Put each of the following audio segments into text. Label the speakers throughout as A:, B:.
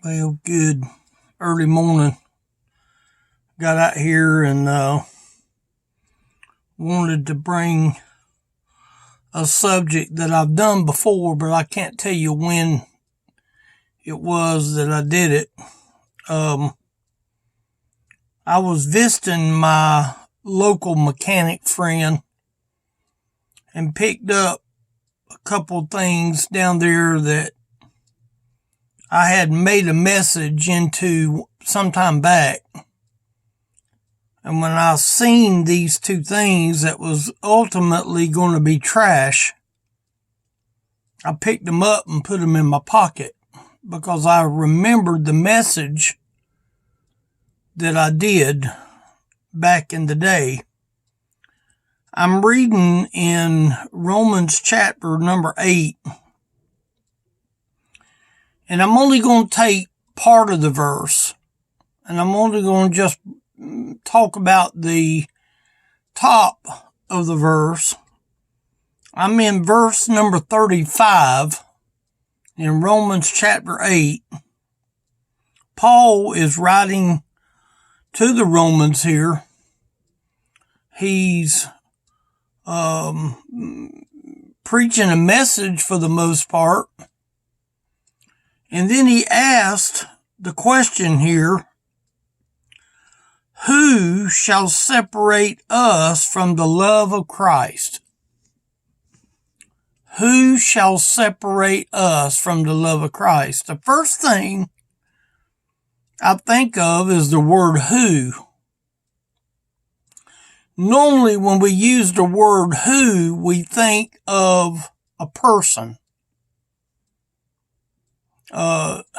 A: Well, good early morning. Got out here and wanted to bring a subject that I've done before, but I can't tell you when it was that I did it. I was visiting my local mechanic friend and picked up a couple things down there that I had made a message into sometime back. And when I seen these two things that was ultimately going to be trash, I picked them up and put them in my pocket because I remembered the message that I did back in the day. I'm reading in Romans chapter number 8. And I'm only going to take part of the verse. And I'm only going to just talk about the top of the verse. I'm in verse number 35 in Romans chapter 8. Paul is writing to the Romans here. He's preaching a message for the most part. And then he asked the question here, who shall separate us from the love of Christ? Who shall separate us from the love of Christ? The first thing I think of is the word who. Normally when we use the word who, we think of a person.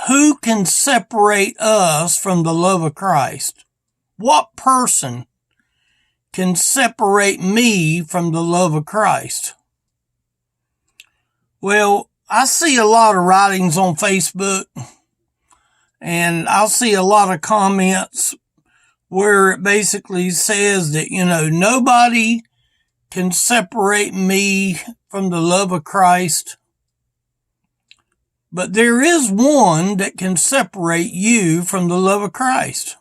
A: Who can separate us from the love of Christ? What person can separate me from the love of Christ? Well, I see a lot of writings on Facebook, and I'll see a lot of comments where it basically says that, nobody can separate me from the love of Christ. But there is one that can separate you from the love of Christ.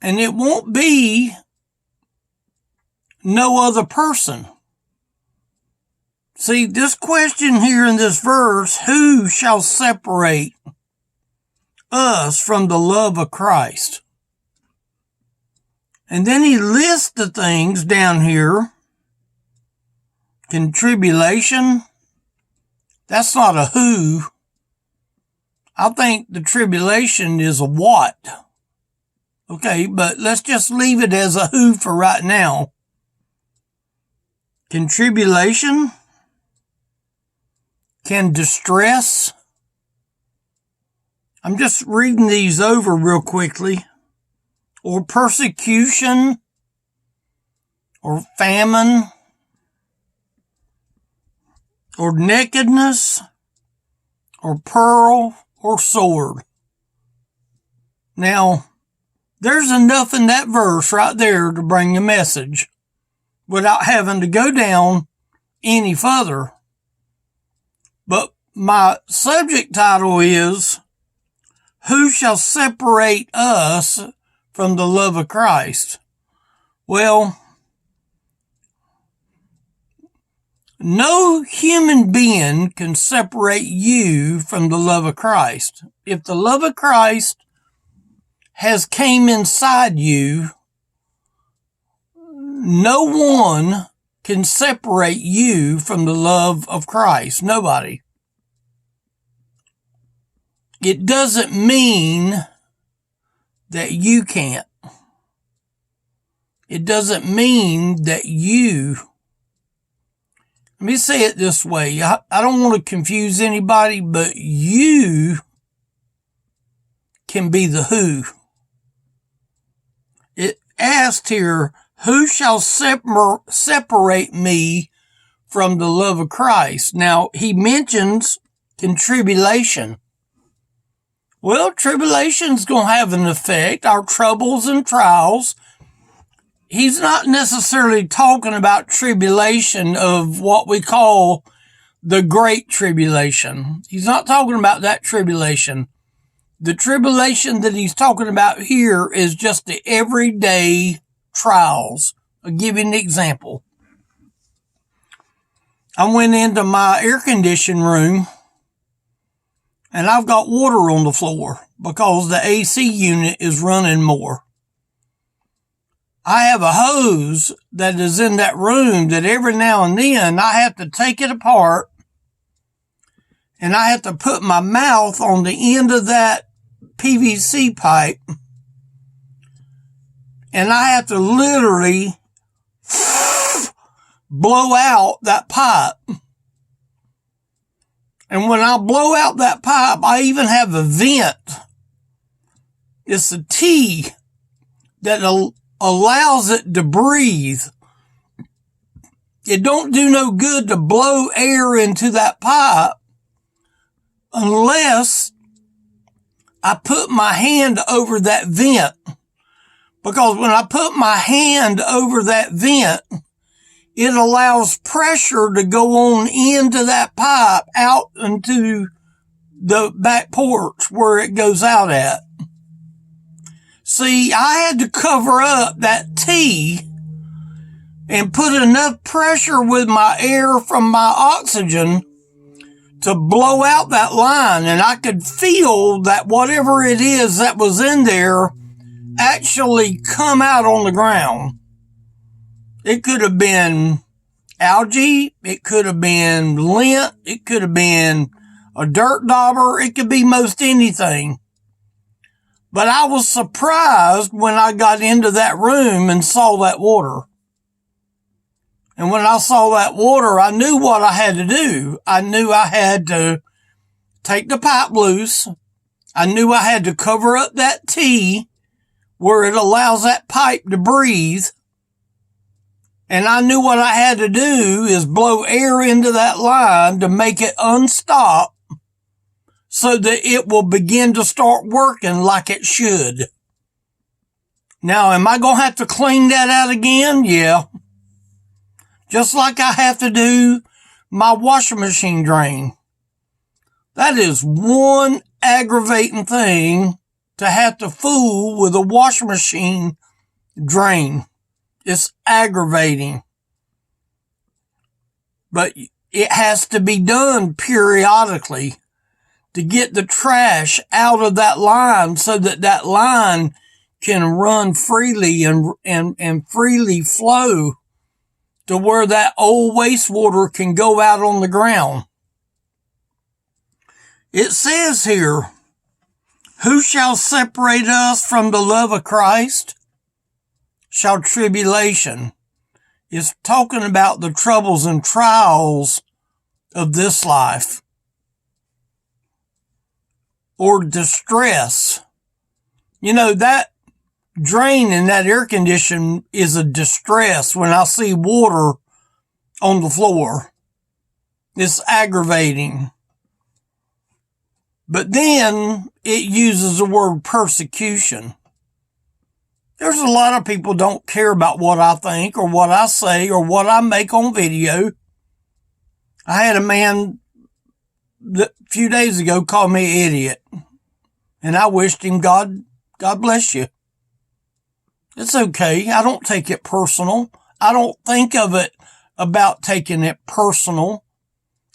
A: And it won't be no other person. See, this question here in this verse, who shall separate us from the love of Christ? And then he lists the things down here. Can tribulation? That's not a who. I think the tribulation is a what. Okay, but let's just leave it as a who for right now. Can tribulation? Can distress? I'm just reading these over real quickly. Or persecution? Or famine? Or nakedness, or pearl, or sword. Now, there's enough in that verse right there to bring the message without having to go down any further. But my subject title is, who shall separate us from the love of Christ? Well, no human being can separate you from the love of Christ. If the love of Christ has came inside you, no one can separate you from the love of Christ. Nobody. It doesn't mean that you can't. It doesn't mean that you. Let me say it this way. I don't want to confuse anybody, but you can be the who. It asked here, who shall separate me from the love of Christ? Now, he mentions in tribulation. Well, tribulation's going to have an effect, our troubles and trials. He's not necessarily talking about tribulation of what we call the great tribulation. He's not talking about that tribulation. The tribulation that he's talking about here is just the everyday trials. I'll give you an example. I went into my air conditioning room and I've got water on the floor because the AC unit is running more. I have a hose that is in that room that every now and then I have to take it apart and I have to put my mouth on the end of that PVC pipe and I have to literally blow out that pipe. And when I blow out that pipe, I even have a vent. It's a T that allows it to breathe. It don't do no good to blow air into that pipe unless I put my hand over that vent. Because when I put my hand over that vent, it allows pressure to go on into that pipe out into the back porch where it goes out at. See, I had to cover up that T and put enough pressure with my air from my oxygen to blow out that line, and I could feel that whatever it is that was in there actually come out on the ground. It could have been algae. It could have been lint. It could have been a dirt dauber. It could be most anything. But I was surprised when I got into that room and saw that water. And when I saw that water, I knew what I had to do. I knew I had to take the pipe loose. I knew I had to cover up that T where it allows that pipe to breathe. And I knew what I had to do is blow air into that line to make it unstop so that it will begin to start working like it should. Now, am I going to have to clean that out again? Yeah. Just like I have to do my washing machine drain. That is one aggravating thing to have to fool with a washing machine drain. It's aggravating. But it has to be done periodically to get the trash out of that line so that that line can run freely and freely flow to where that old wastewater can go out on the ground. It says here, who shall separate us from the love of Christ? Shall tribulation. It's talking about the troubles and trials of this life. Or distress. You know, that drain in that air condition is a distress when I see water on the floor. It's aggravating. But then it uses the word persecution. There's a lot of people don't care about what I think or what I say or what I make on video. I had a man a few days ago call me an idiot. And I wished him God bless you. It's okay. I don't take it personal. I don't think of it about taking it personal.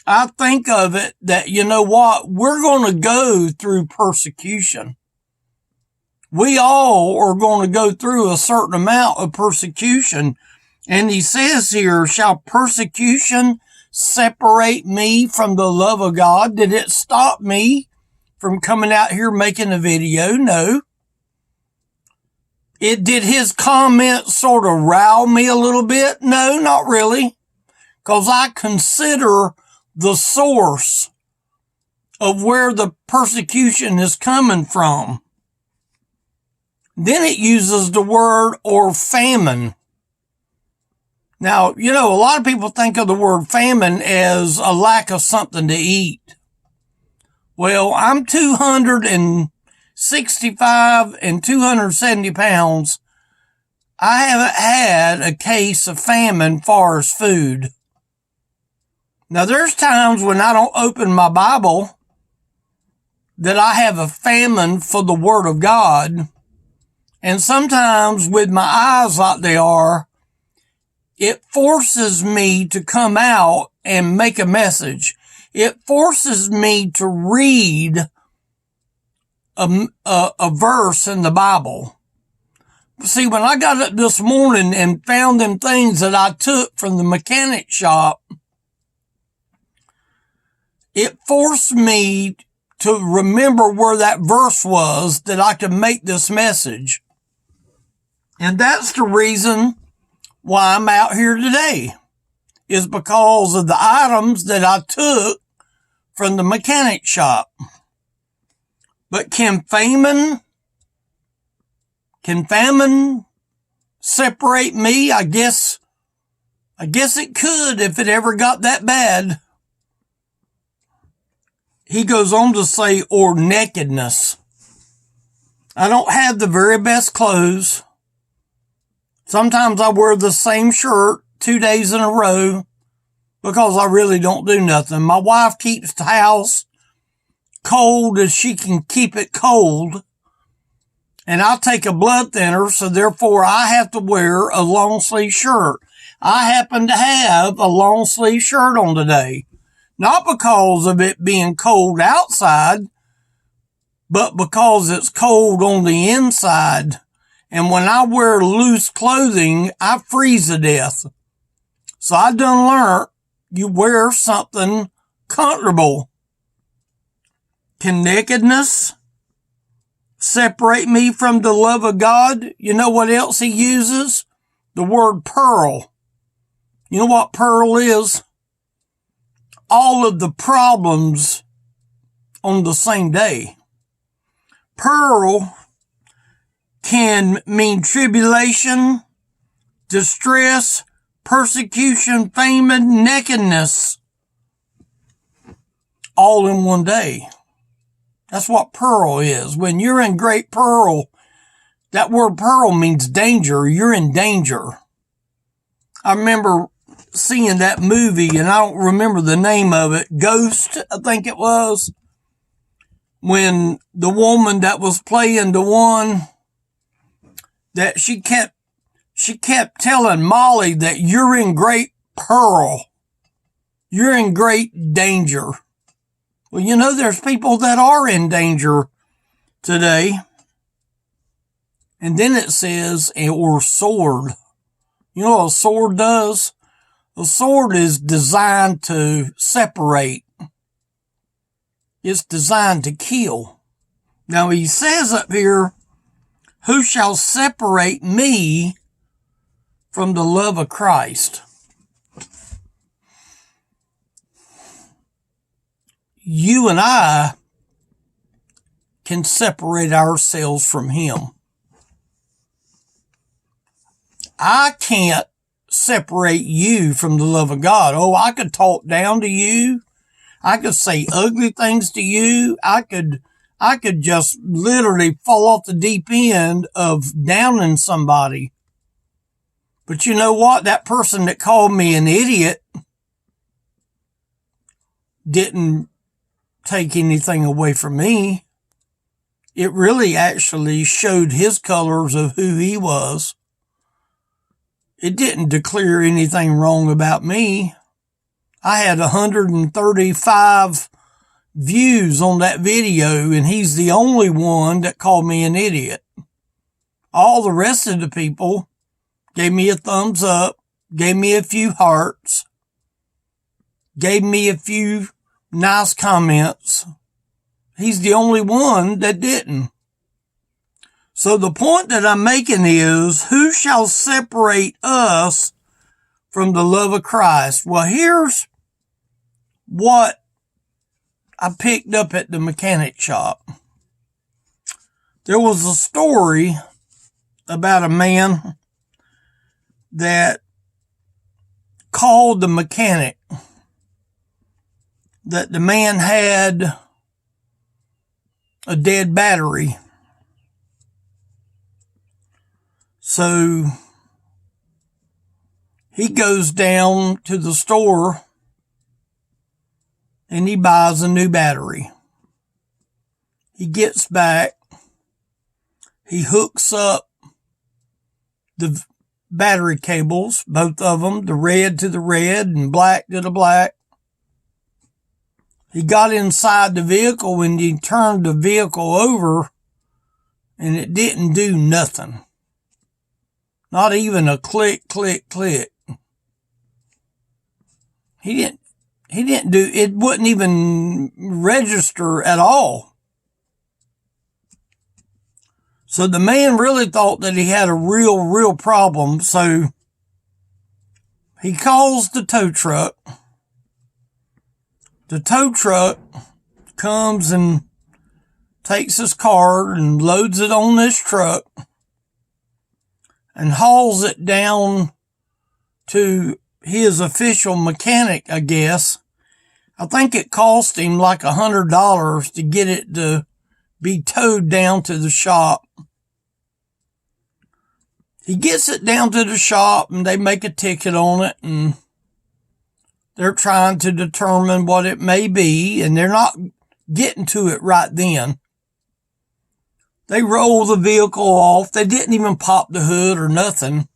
A: I think of it that, you know what? We're going to go through persecution. We all are going to go through a certain amount of persecution. And he says here, shall persecution separate me from the love of God? Did it stop me from coming out here making a video? No. Did his comments sort of rile me a little bit? No, not really. Because I consider the source of where the persecution is coming from. Then it uses the word or famine. Now, you know, a lot of people think of the word famine as a lack of something to eat. Well, I'm 265 and 270 pounds. I haven't had a case of famine far as food. Now, there's times when I don't open my Bible that I have a famine for the Word of God. And sometimes with my eyes like they are, it forces me to come out and make a message. It forces me to read a verse in the Bible. See, when I got up this morning and found them things that I took from the mechanic shop, it forced me to remember where that verse was that I could make this message. And that's the reason why I'm out here today, is because of the items that I took from the mechanic shop. But can famine separate me? I guess it could if it ever got that bad. He goes on to say, or nakedness. I don't have the very best clothes. Sometimes I wear the same shirt 2 days in a row because I really don't do nothing. My wife keeps the house cold as she can keep it cold. And I take a blood thinner, so therefore I have to wear a long sleeve shirt. I happen to have a long sleeve shirt on today. Not because of it being cold outside, but because it's cold on the inside. And when I wear loose clothing, I freeze to death. So I done learned you wear something comfortable. Can nakedness separate me from the love of God? You know what else he uses? The word pearl. You know what pearl is? All of the problems on the same day. Pearl can mean tribulation, distress, persecution, famine, nakedness, all in one day. That's what pearl is. When you're in great peril, that word pearl means danger. You're in danger. I remember seeing that movie, and I don't remember the name of it. Ghost, I think it was. When the woman that was playing the one that she kept telling Molly that you're in great peril. You're in great danger. Well, you know, there's people that are in danger today. And then it says, or sword. You know what a sword does? A sword is designed to separate. It's designed to kill. Now he says up here, who shall separate me from the love of Christ? You and I can separate ourselves from him. I can't separate you from the love of God. Oh, I could talk down to you. I could say ugly things to you. I could just literally fall off the deep end of downing somebody. But you know what? That person that called me an idiot didn't take anything away from me. It really actually showed his colors of who he was. It didn't declare anything wrong about me. I had 135 views on that video, and he's the only one that called me an idiot. All the rest of the people gave me a thumbs up, gave me a few hearts, gave me a few nice comments. He's the only one that didn't. So the point that I'm making is, who shall separate us from the love of Christ? Well, here's what I picked up at the mechanic shop. There was a story about a man that called the mechanic that the man had a dead battery. So he goes down to the store and he buys a new battery. He gets back, he hooks up the battery cables, both of them, the red to the red and black to the black. He got inside the vehicle and he turned the vehicle over and it didn't do nothing. Not even a click, click, click. He didn't do, it wouldn't even register at all. So the man really thought that he had a real problem. So he calls the tow truck. The tow truck comes and takes his car and loads it on this truck and hauls it down to his official mechanic, I guess. I think it cost him like $100 to get it to be towed down to the shop. He gets it down to the shop and they make a ticket on it and they're trying to determine what it may be, and they're not getting to it right then. They roll the vehicle off. They didn't even pop the hood or nothing.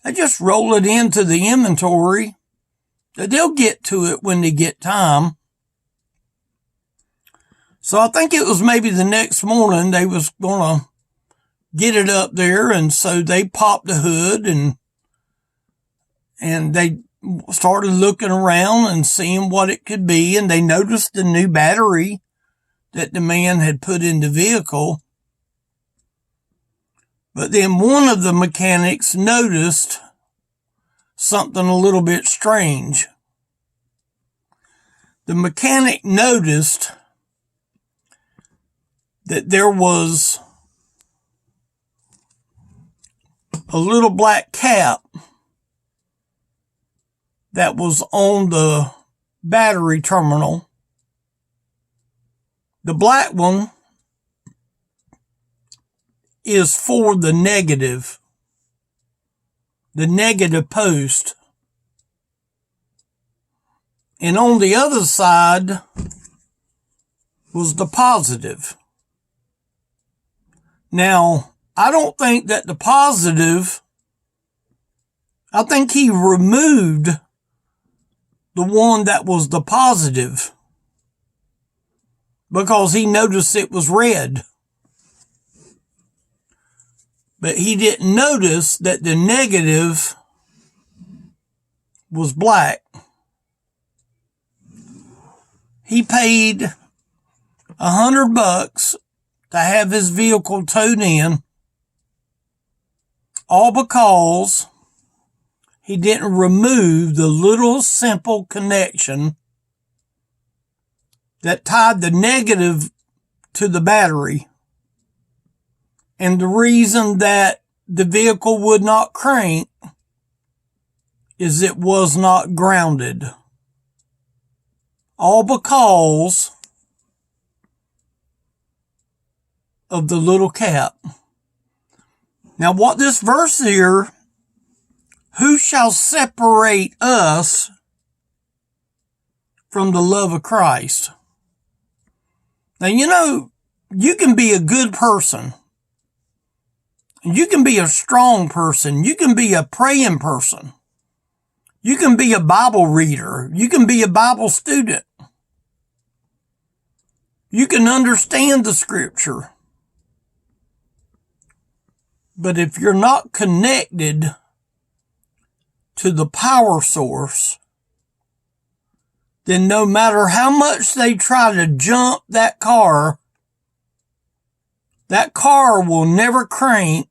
A: They just roll it into the inventory. They'll get to it when they get time. So I think it was maybe the next morning they was going to get it up there, and so they popped the hood and they started looking around and seeing what it could be, and they noticed the new battery that the man had put in the vehicle. But then one of the mechanics noticed something a little bit strange. The mechanic noticed that there was a little black cap that was on the battery terminal. The black one is for the negative post. And on the other side was the positive. Now, I don't think that the positive, I think he removed the one that was the positive because he noticed it was red. But he didn't notice that the negative was black. He paid $100 to have his vehicle towed in, all because he didn't remove the little simple connection that tied the negative to the battery. And the reason that the vehicle would not crank is it was not grounded. All because of the little cap. Now what this verse here, who shall separate us from the love of Christ? Now, you know, you can be a good person. You can be a strong person. You can be a praying person. You can be a Bible reader. You can be a Bible student. You can understand the scripture. But if you're not connected to the power source, then no matter how much they try to jump that car will never crank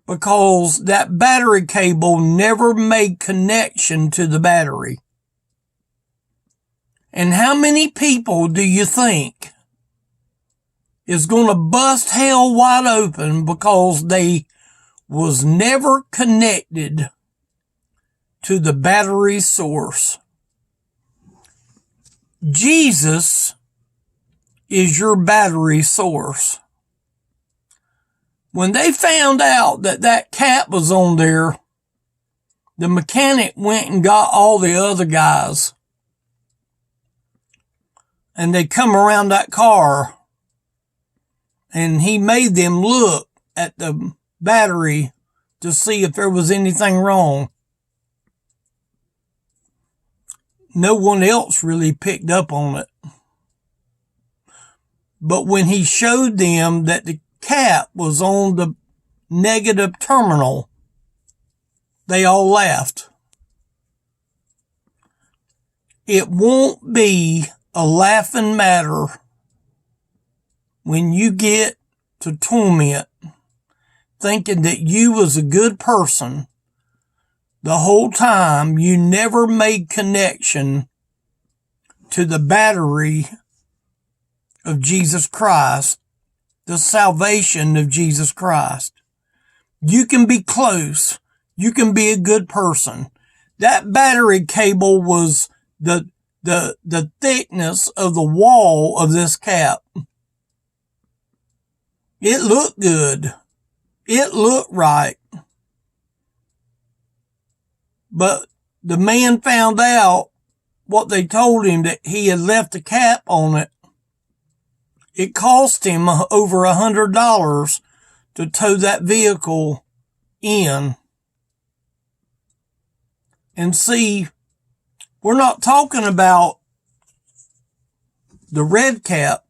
A: because that battery cable never made connection to the battery. And how many people do you think is going to bust hell wide open because they was never connected to the battery source? Jesus is your battery source. When they found out that that cap was on there, the mechanic went and got all the other guys and they come around that car, and he made them look at the battery to see if there was anything wrong. No one else really picked up on it. But when he showed them that the cap was on the negative terminal, they all laughed. It won't be a laughing matter when you get to torment thinking that you was a good person the whole time. You never made connection to the battery of Jesus Christ, the salvation of Jesus Christ. You can be close. You can be a good person. That battery cable was the thickness of the wall of this cap. It looked good. It looked right. But the man found out what they told him, that he had left a cap on it. It cost him over $100 to tow that vehicle in. And see, we're not talking about the red cap.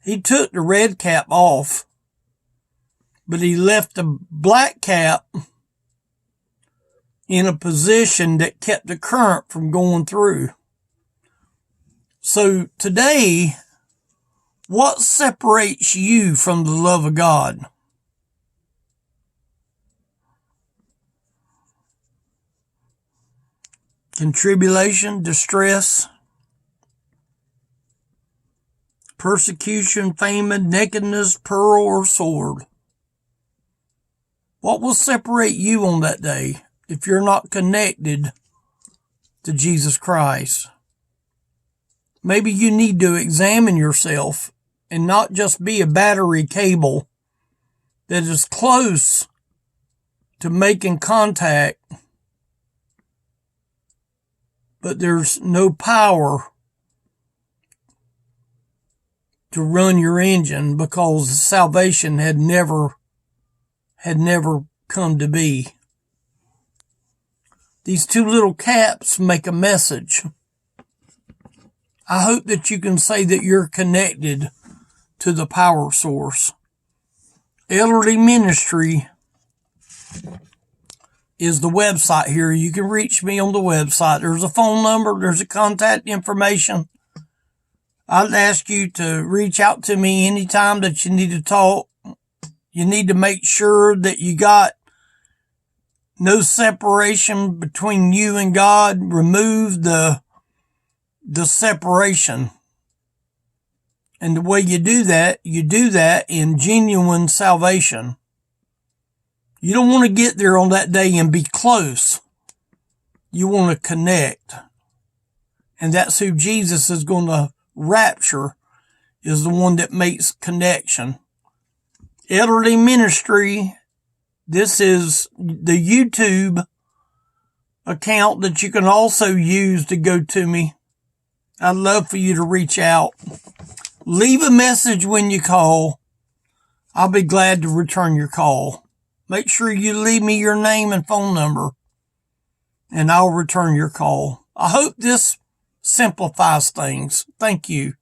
A: He took the red cap off, but he left the black cap in a position that kept the current from going through. So today, what separates you from the love of God? Can tribulation, distress, persecution, famine, nakedness, peril, or sword? What will separate you on that day if you're not connected to Jesus Christ? Maybe you need to examine yourself and not just be a battery cable that is close to making contact, but there's no power to run your engine because salvation had never come to be. These two little caps make a message. I hope that you can say that you're connected to the power source. Elderly Ministry is the website here. You can reach me on the website. There's a phone number. There's a contact information. I'd ask you to reach out to me anytime that you need to talk. You need to make sure that you got no separation between you and God. Remove the separation. And the way you do that in genuine salvation. You don't want to get there on that day and be close. You want to connect. And that's who Jesus is going to rapture, is the one that makes connection. Elderly Ministry, this is the YouTube account that you can also use to go to me. I'd love for you to reach out. Leave a message when you call. I'll be glad to return your call. Make sure you leave me your name and phone number, and I'll return your call. I hope this simplifies things. Thank you.